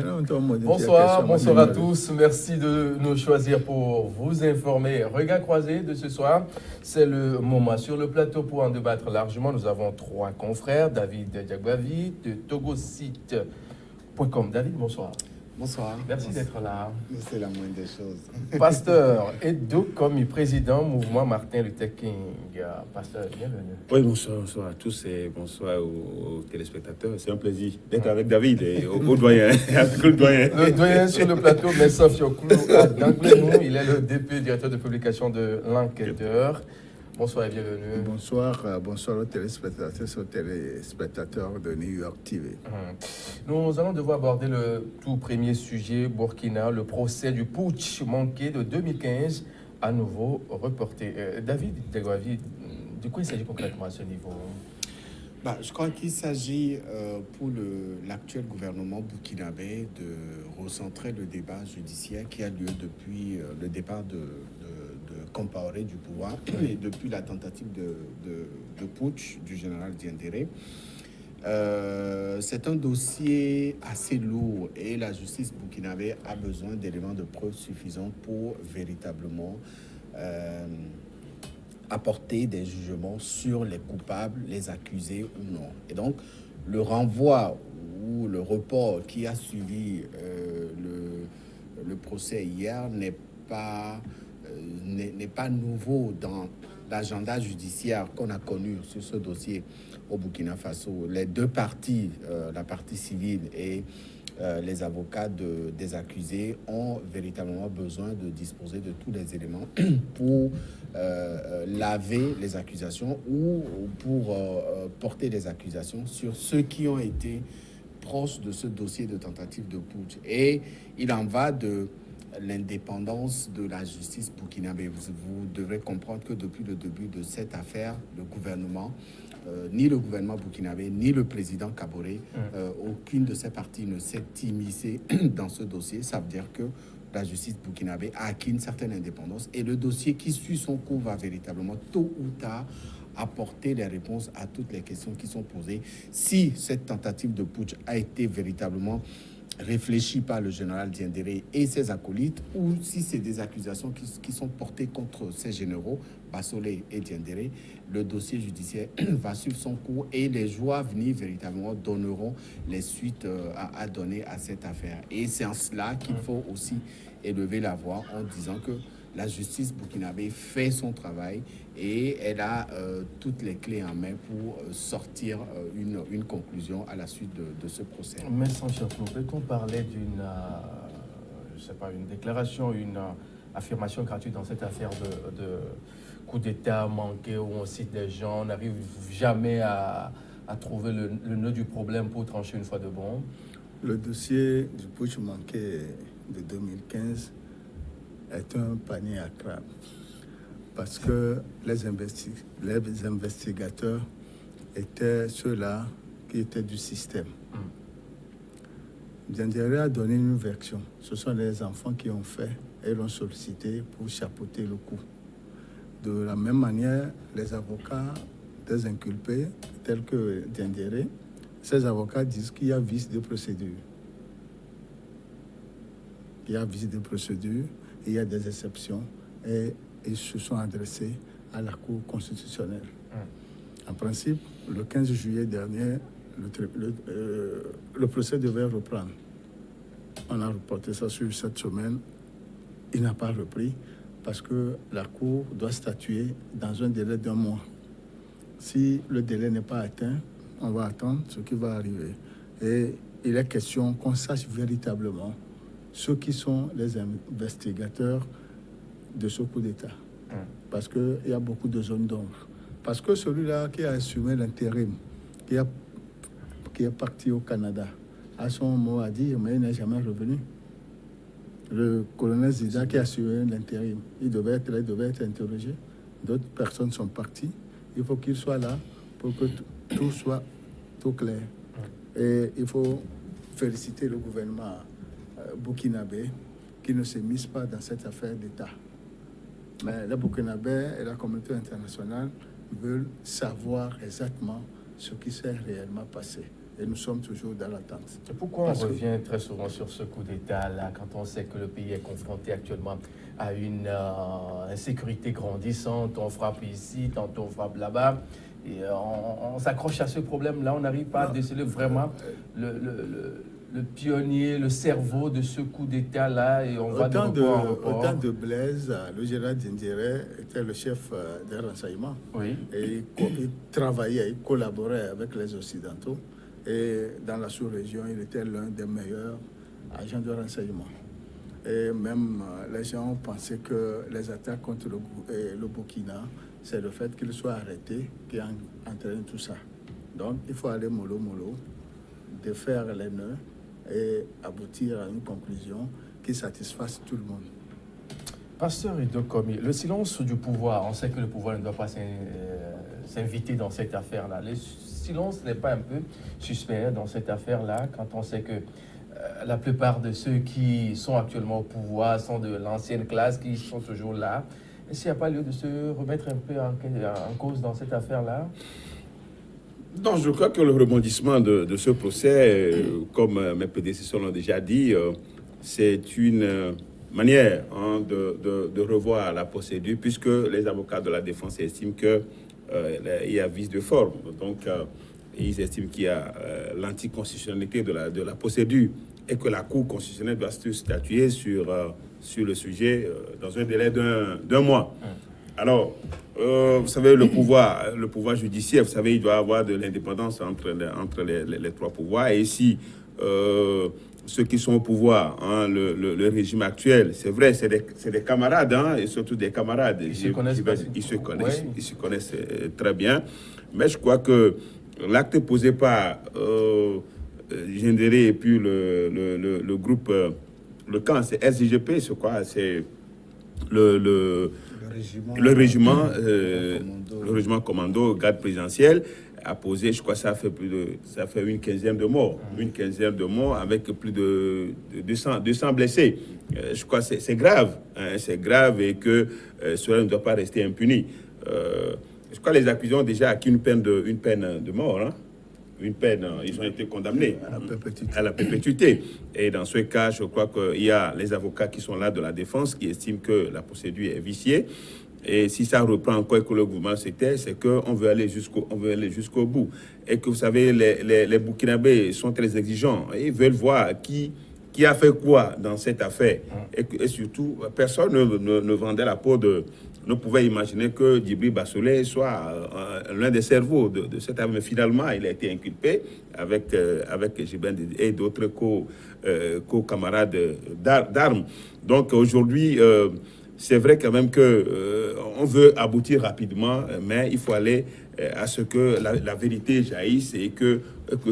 Bonsoir à tous. Merci de nous choisir pour vous informer. Regard croisé de ce soir, c'est le moment sur le plateau pour en débattre largement. Nous avons trois confrères, David Diagbavi de togosite.com. David, bonsoir. Bonsoir. Merci d'être là. C'est la moindre des choses. Pasteur Edo Komi, président mouvement Martin Luther King. Pasteur, bienvenue. Oui, bonsoir à tous et bonsoir aux téléspectateurs. C'est un plaisir d'être avec David et au doyen, avec le doyen. Le doyen sur le plateau, Messa Fiokoulou d'Anglenou. Il est le DP, directeur de publication de L'Enquêteur. Bonsoir et bienvenue. Bonsoir aux téléspectateurs de New York TV. Nous allons devoir aborder le tout premier sujet, Burkina, le procès du putsch manqué de 2015, à nouveau reporté. David Degwavi, de quoi il s'agit concrètement à ce niveau? Je crois qu'il s'agit pour l'actuel gouvernement burkinabé de recentrer le débat judiciaire qui a lieu depuis le départ de Compaoré du pouvoir et depuis la tentative de putsch du général Diendéré. C'est un dossier assez lourd et la justice burkinabé a besoin d'éléments de preuve suffisants pour véritablement apporter des jugements sur les coupables, les accusés ou non. Et donc, le renvoi ou le report qui a suivi le procès hier n'est pas nouveau dans l'agenda judiciaire qu'on a connu sur ce dossier au Burkina Faso. Les deux parties, la partie civile et les avocats des accusés, ont véritablement besoin de disposer de tous les éléments pour laver les accusations ou pour porter des accusations sur ceux qui ont été proches de ce dossier de tentative de putsch. Et il en va de l'indépendance de la justice burkinabé. Vous devrez comprendre que depuis le début de cette affaire, le gouvernement, ni le gouvernement burkinabé, ni le président Kaboré, aucune de ces parties ne s'est immiscée dans ce dossier. Ça veut dire que la justice burkinabé a acquis une certaine indépendance et le dossier qui suit son cours va véritablement, tôt ou tard, apporter les réponses à toutes les questions qui sont posées. Si cette tentative de putsch a été véritablement réfléchi par le général Diendéré et ses acolytes, ou si c'est des accusations qui sont portées contre ces généraux, Bassolé et Diendéré, le dossier judiciaire va suivre son cours et les jours à venir véritablement donneront les suites à donner à cette affaire. Et c'est en cela qu'il faut aussi élever la voix en disant que la justice burkinabé fait son travail et elle a toutes les clés en main pour sortir une conclusion à la suite de ce procès. Mais sans surprise, peut-on parler d'une une déclaration, une affirmation gratuite dans cette affaire de coup d'État manqué où on cite des gens, on n'arrive jamais à trouver le nœud du problème pour trancher une fois de bon? Le dossier du putsch manqué de 2015 est un panier à crabe parce que les investigateurs étaient ceux-là qui étaient du système. Diendéré a donné une version. Ce sont les enfants qui ont fait et l'ont sollicité pour chapeauter le coup. De la même manière, les avocats des inculpés, tels que Diendéré, ces avocats disent qu'il y a vice de procédure. Il y a vice de procédure. Il y a des exceptions et ils se sont adressés à la Cour constitutionnelle. En principe, le 15 juillet dernier, le procès devait reprendre. On a reporté ça sur cette semaine. Il n'a pas repris parce que la Cour doit statuer dans un délai d'1 mois. Si le délai n'est pas atteint, on va attendre ce qui va arriver. Et il est question qu'on sache véritablement ceux qui sont les investigateurs de ce coup d'État. Parce qu'il y a beaucoup de zones d'ombre. Parce que celui-là qui a assumé l'intérim, qui est parti au Canada, a son mot à dire, mais il n'est jamais revenu. Le colonel Zida qui a assumé l'intérim, il devait être interrogé. D'autres personnes sont parties. Il faut qu'il soit là pour que tout soit tout clair. Et il faut féliciter le gouvernement burkinabé qui ne se mise pas dans cette affaire d'État. Mais les Burkinabés et la communauté internationale veulent savoir exactement ce qui s'est réellement passé. et nous sommes toujours dans l'attente. Et pourquoi on revient très souvent sur ce coup d'État-là, quand on sait que le pays est confronté actuellement à une insécurité grandissante? On frappe ici, tantôt on frappe là-bas, et on s'accroche à ce problème-là, on n'arrive pas à déceler vraiment le pionnier, le cerveau de ce coup d'État-là, et on va de report en report. Au temps de Blaise, le général Diendéré était le chef des renseignements. Oui. Et il travaillait, il collaborait avec les Occidentaux. Et dans la sous-région, il était l'un des meilleurs agents de renseignement. Et même les gens pensaient que les attaques contre le Burkina, c'est le fait qu'il soit arrêté qui entraîne tout ça. Donc, il faut aller mollo, défaire les nœuds et aboutir à une conclusion qui satisfasse tout le monde. Pasteur Ido Komi, le silence du pouvoir, on sait que le pouvoir ne doit pas s'inviter dans cette affaire-là. Le silence n'est pas un peu suspect dans cette affaire-là, quand on sait que la plupart de ceux qui sont actuellement au pouvoir sont de l'ancienne classe, qui sont toujours là. Est-ce qu'il n'y a pas lieu de se remettre un peu en cause dans cette affaire-là? Non, je crois que le rebondissement de ce procès, comme mes prédécesseurs l'ont déjà dit, c'est une manière de revoir la procédure, puisque les avocats de la défense estiment qu'il y a vice de forme. Donc, ils estiment qu'il y a l'anticonstitutionnalité de la procédure et que la Cour constitutionnelle doit statuer sur le sujet dans un délai d'un mois. Alors, vous savez, le pouvoir judiciaire, vous savez, il doit y avoir de l'indépendance entre les trois pouvoirs. Et ici, ceux qui sont au pouvoir, hein, le régime actuel, c'est vrai, c'est des camarades, hein, et surtout des camarades. Ils se connaissent très bien. Mais je crois que l'acte posé par Diendéré et puis le groupe, le camp, c'est SIGP, je crois, c'est le régiment commando, garde présidentielle, a posé, je crois, ça fait une quinzaine de morts. Une quinzaine de morts avec plus de 200 blessés. Je crois que c'est grave. Hein, c'est grave et que cela ne doit pas rester impuni. Je crois que les accusés ont déjà acquis une peine de mort. Hein. Une peine, ils ont été condamnés à la perpétuité. Et dans ce cas, je crois qu'il y a les avocats qui sont là de la défense qui estiment que la procédure est viciée. Et si ça reprend encore que le gouvernement s'était, c'est qu'on veut aller jusqu'au bout. Et que vous savez, les Burkinabés sont très exigeants. Ils veulent voir qui a fait quoi dans cette affaire. Et surtout, personne ne vendait la peau ne pouvait imaginer que Djibril Bassolé soit l'un des cerveaux de cette affaire. Mais finalement, il a été inculpé avec Jiben et d'autres co-camarades d'armes. Donc aujourd'hui, c'est vrai quand même qu'on veut aboutir rapidement, mais il faut aller à ce que la vérité jaillisse et que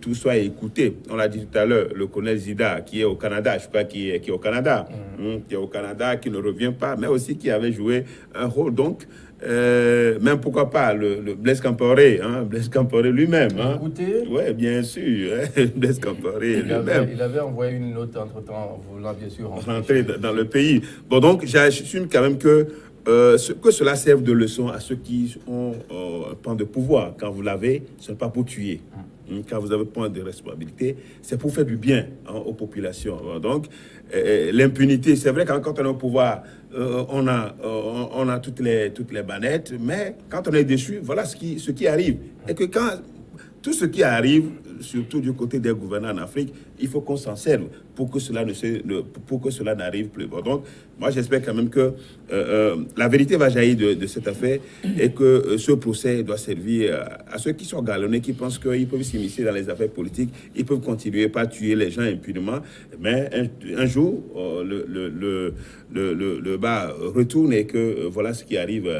tout soit écouté. On l'a dit tout à l'heure, le colonel Zida, qui est au Canada, je crois qui est au Canada, qui est au Canada, qui ne revient pas, mais aussi qui avait joué un rôle. Donc, même pourquoi pas le Blaise Compaoré, Blaise Compaoré lui-même. Écoutez, oui, bien sûr, Blaise Compaoré lui-même. Il avait envoyé une note entre-temps, voulant bien sûr rentrer dans le pays. Bon, donc, j'assume quand même que cela serve de leçon à ceux qui ont un pan de pouvoir. Quand vous l'avez, ce n'est pas pour tuer. Quand vous avez un point de responsabilité, c'est pour faire du bien aux populations. Donc, l'impunité, c'est vrai, quand on est au pouvoir, on a toutes les bannettes, mais quand on est déçu, voilà ce qui arrive. Et que quand tout ce qui arrive, surtout du côté des gouvernants en Afrique, il faut qu'on s'en serve pour que cela n'arrive plus. Bon, donc, moi, j'espère quand même que la vérité va jaillir de cette affaire et que ce procès doit servir à ceux qui sont galonnés, qui pensent qu'ils peuvent s'immiscer dans les affaires politiques, ils peuvent continuer pas tuer les gens impunément, mais un jour, le bas retourne et que voilà ce qui arrive.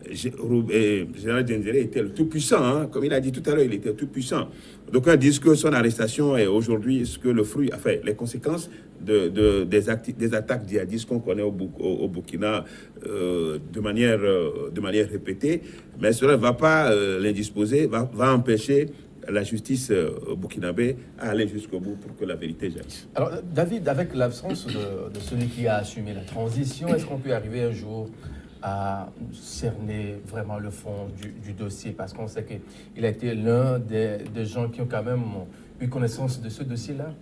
Général Diendéré était le tout-puissant, comme il a dit tout à l'heure, il était tout-puissant. Donc, on dit que son arrestation est aujourd'hui le fruit, enfin, les conséquences des attaques djihadistes qu'on connaît au Burkina de manière répétée, mais cela ne va pas l'indisposer, va empêcher la justice burkinabé à aller jusqu'au bout pour que la vérité jaillisse. Alors, David, avec l'absence de celui qui a assumé la transition, est-ce qu'on peut arriver un jour à cerner vraiment le fond du dossier, parce qu'on sait qu'il a été l'un des gens qui ont quand même eu connaissance de ce dossier-là?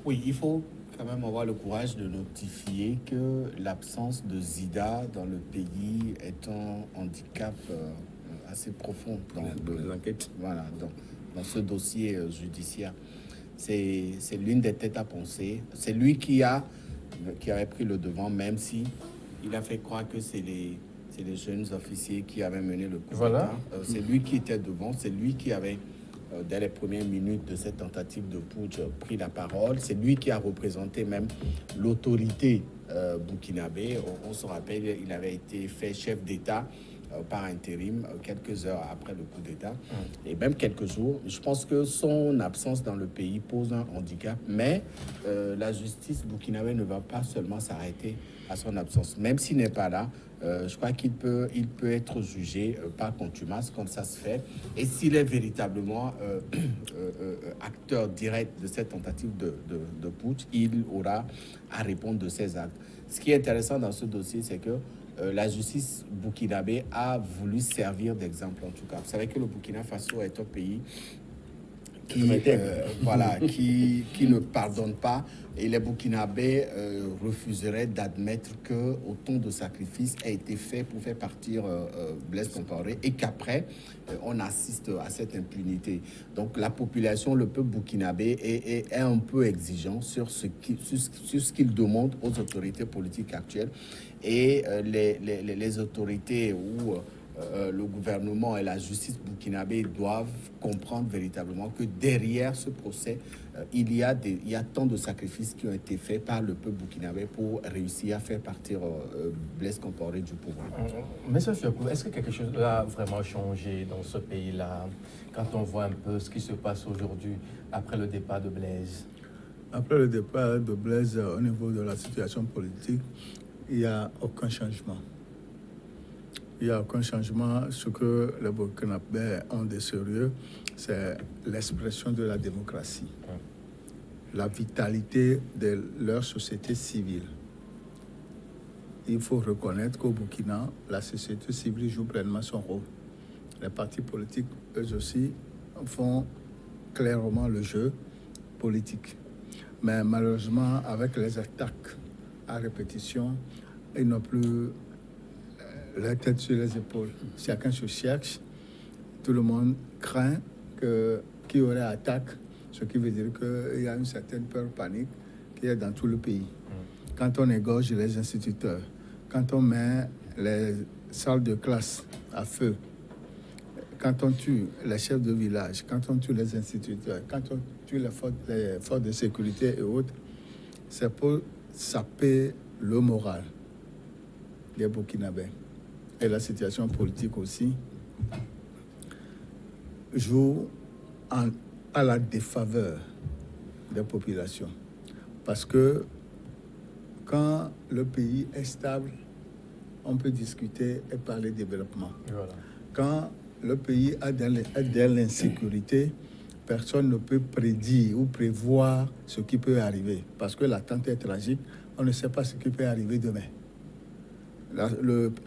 Oui, il faut quand même avoir le courage de notifier que l'absence de Zida dans le pays est un handicap assez profond dans l'enquête. Voilà, dans ce dossier judiciaire. C'est l'une des têtes à penser. C'est lui qui avait pris le devant, même si il a fait croire que c'est les jeunes officiers qui avaient mené le coup Voilà. d'État. C'est lui qui était devant, c'est lui qui avait, dès les premières minutes de cette tentative de putsch, pris la parole. C'est lui qui a représenté même l'autorité burkinabé. On se rappelle, il avait été fait chef d'État par intérim quelques heures après le coup d'État et même quelques jours. Je pense que son absence dans le pays pose un handicap, mais la justice burkinabé ne va pas seulement s'arrêter à son absence. Même s'il n'est pas là, je crois qu'il peut être jugé par contumace comme ça se fait. Et s'il est véritablement acteur direct de cette tentative de putsch, il aura à répondre de ses actes. Ce qui est intéressant dans ce dossier, c'est que la justice burkinabé a voulu servir d'exemple, en tout cas. Vous savez que le Burkina Faso est un pays qui ne pardonne pas, et les Burkinabés refuseraient d'admettre que autant de sacrifices a été fait pour faire partir Blaise Compaoré et qu'après on assiste à cette impunité. Donc la population, le peuple burkinabé est un peu exigeant sur ce qu'il demande aux autorités politiques actuelles, et les autorités ou le gouvernement et la justice burkinabé doivent comprendre véritablement que derrière ce procès, il y a tant de sacrifices qui ont été faits par le peuple burkinabé pour réussir à faire partir Blaise Compaoré du pouvoir. Monsieur Fiakou, est-ce que quelque chose a vraiment changé dans ce pays-là quand on voit un peu ce qui se passe aujourd'hui après le départ de Blaise? Après le départ de Blaise, au niveau de la situation politique, il n'y a aucun changement. Il n'y a aucun changement. Ce que les Burkinabés ont de sérieux, c'est l'expression de la démocratie, la vitalité de leur société civile. Il faut reconnaître qu'au Burkina, la société civile joue pleinement son rôle. Les partis politiques, eux aussi, font clairement le jeu politique. Mais malheureusement, avec les attaques à répétition, ils n'ont plus la tête sur les épaules. Chacun se cherche, tout le monde craint qu'il y aurait attaque, ce qui veut dire qu'il y a une certaine peur, panique qui est dans tout le pays. Quand on égorge les instituteurs, quand on met les salles de classe à feu, quand on tue les chefs de village, quand on tue les instituteurs, quand on tue les forces de sécurité et autres, c'est pour saper le moral des Burkinabés. Et la situation politique aussi joue à la défaveur des populations. Parce que quand le pays est stable, on peut discuter et parler développement. Voilà. Quand le pays est dans l'insécurité, personne ne peut prédire ou prévoir ce qui peut arriver. Parce que l'attente est tragique, on ne sait pas ce qui peut arriver demain.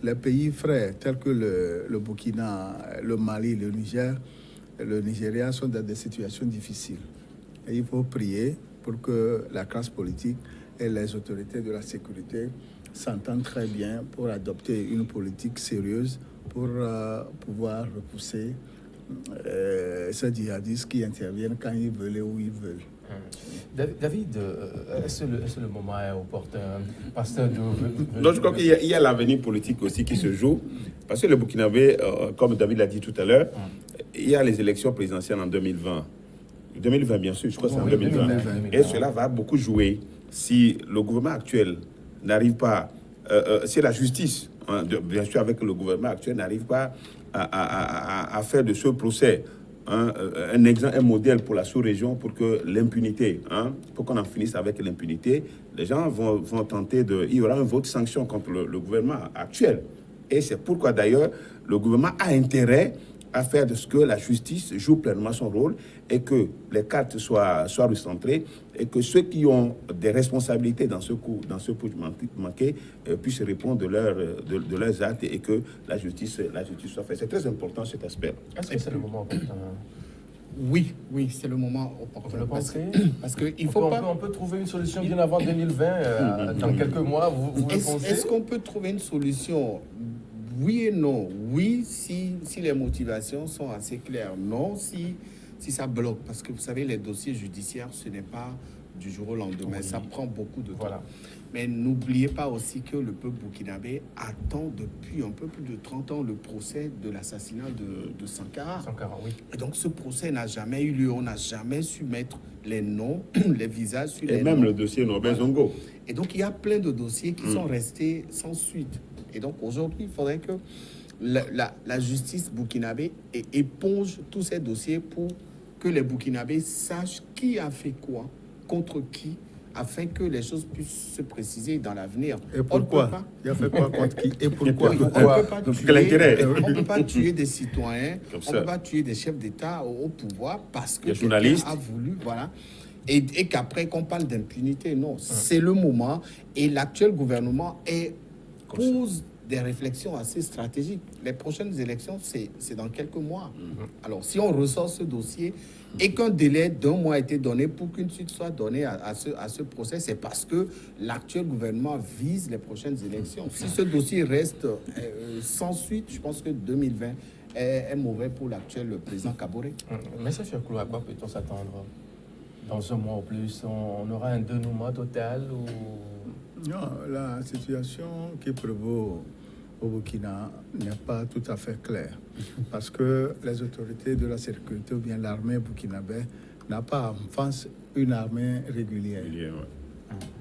Les pays frères tels que le Burkina, le Mali, le Niger, le Nigeria sont dans des situations difficiles. Et il faut prier pour que la classe politique et les autorités de la sécurité s'entendent très bien pour adopter une politique sérieuse pour pouvoir repousser ces djihadistes qui interviennent quand ils veulent et où ils veulent. David, est-ce le moment est opportun, pasteur de... Donc, je crois qu'il y a l'avenir politique aussi qui se joue. Parce que le Burkinabé, comme David l'a dit tout à l'heure, il y a les élections présidentielles en 2020. 2020, bien sûr, je crois que c'est en 2020. Et cela va beaucoup jouer si le gouvernement actuel n'arrive pas, si la justice, bien sûr avec le gouvernement actuel, n'arrive pas à faire de ce procès un modèle pour la sous-région pour que l'impunité, pour qu'on en finisse avec l'impunité, les gens vont tenter il y aura un vote sanction contre le gouvernement actuel. Et c'est pourquoi d'ailleurs le gouvernement a intérêt à faire de ce que la justice joue pleinement son rôle et que les cartes soient recentrées et que ceux qui ont des responsabilités dans ce putsch manqué puissent répondre de leurs actes et que la justice soit faite. C'est très important cet aspect. Est-ce que c'est le moment opportun? Oui, c'est le moment opportun. Vous le pensez? Parce qu'il faut pas... On peut trouver une solution bien avant 2020, dans quelques mois, vous le pensez? Est-ce qu'on peut trouver une solution? Oui et non. Oui, si les motivations sont assez claires. Non, si ça bloque. Parce que vous savez, les dossiers judiciaires, ce n'est pas du jour au lendemain. Oui. Ça prend beaucoup de temps. Voilà. Mais n'oubliez pas aussi que le peuple burkinabé attend depuis un peu plus de 30 ans le procès de l'assassinat de Sankara. Sankara, oui. Et donc ce procès n'a jamais eu lieu. On n'a jamais su mettre les noms, les visages sur les noms. Et même le dossier Norbert Zongo. Et donc il y a plein de dossiers qui sont restés sans suite. Et donc aujourd'hui, il faudrait que la justice burkinabé éponge tous ces dossiers pour que les Burkinabés sachent qui a fait quoi, contre qui, afin que les choses puissent se préciser dans l'avenir. Et pourquoi? Il a fait quoi contre qui? Et pourquoi? On ne peut pas tuer des citoyens, on ne peut pas tuer des chefs d'État au pouvoir parce que quelqu'un a voulu, voilà. Et qu'après qu'on parle d'impunité, non. C'est le moment et l'actuel gouvernement pose des réflexions assez stratégiques. Les prochaines élections, c'est dans quelques mois. Alors, si on ressort ce dossier et qu'un délai d'1 mois a été donné pour qu'une suite soit donnée à ce procès, c'est parce que l'actuel gouvernement vise les prochaines élections. Si ce dossier reste sans suite, je pense que 2020 est mauvais pour l'actuel président Kaboré. Mais ça fait quoi? À quoi peut-on s'attendre? Dans 1 mois ou plus, on aura un dénouement total ou... Non, la situation qui prévaut au Burkina n'est pas tout à fait claire. Parce que les autorités de la sécurité ou bien l'armée burkinabé n'a pas en face une armée régulière.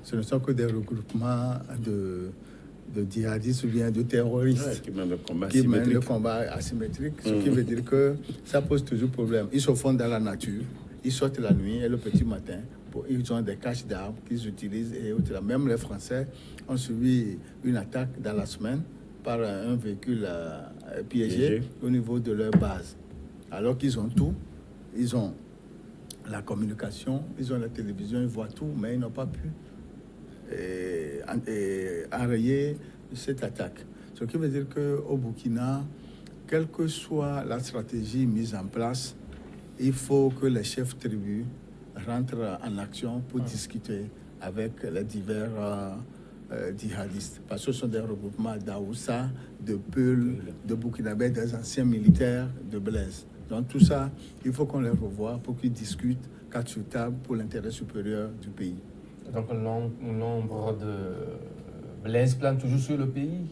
Ce ne sont que des regroupements de djihadistes ou bien de terroristes qui mènent le combat asymétrique. Ce qui veut dire que ça pose toujours problème. Ils se font dans la nature, ils sortent la nuit et le petit matin. Ils ont des caches d'armes qu'ils utilisent et autres. Même les Français ont subi une attaque dans la semaine par un véhicule piégé au niveau de leur base. Alors qu'ils ont tout, ils ont la communication, ils ont la télévision, ils voient tout, mais ils n'ont pas pu enrayer cette attaque. Ce qui veut dire qu'au Burkina, quelle que soit la stratégie mise en place, il faut que les chefs tribus rentrent en action pour discuter avec les divers djihadistes. Parce que ce sont des regroupements d'Aoussa, de Peul, de Burkinabé, des anciens militaires de Blaise. Donc tout ça, il faut qu'on les revoie pour qu'ils discutent quatre sur table pour l'intérêt supérieur du pays. Donc l'ombre de Blaise plane toujours sur le pays?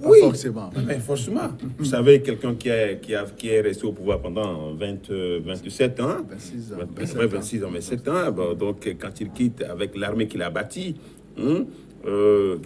Pas forcément. Mais forcément. Vous savez, quelqu'un qui est resté au pouvoir pendant 27 ans, 26 ans, 27 ans, bon, donc quand il quitte avec l'armée qu'il a bâtie, il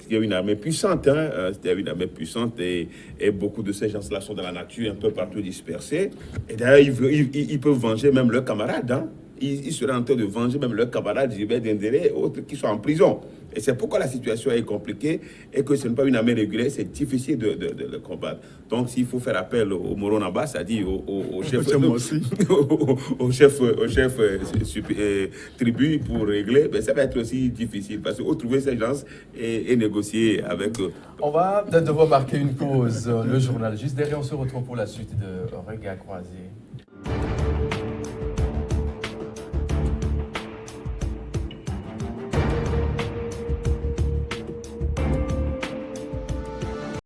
y a une armée puissante, c'était une armée puissante et beaucoup de ces gens-là sont dans la nature, un peu partout dispersés. Et d'ailleurs, ils peuvent venger même leurs camarades. Ils seraient en train de venger même leurs camarades, Gilbert Dendéré et autres qui sont en prison. Et c'est pourquoi la situation est compliquée et que ce n'est pas une armée régulière, c'est difficile de le combattre. Donc, s'il faut faire appel au Moron Naba, c'est-à-dire au chef tribu pour régler, ben, ça va être aussi difficile parce qu'il faut trouver ces gens et négocier avec eux. On va devoir marquer une pause. Le journal juste derrière, on se retrouve pour la suite de Regard croisé.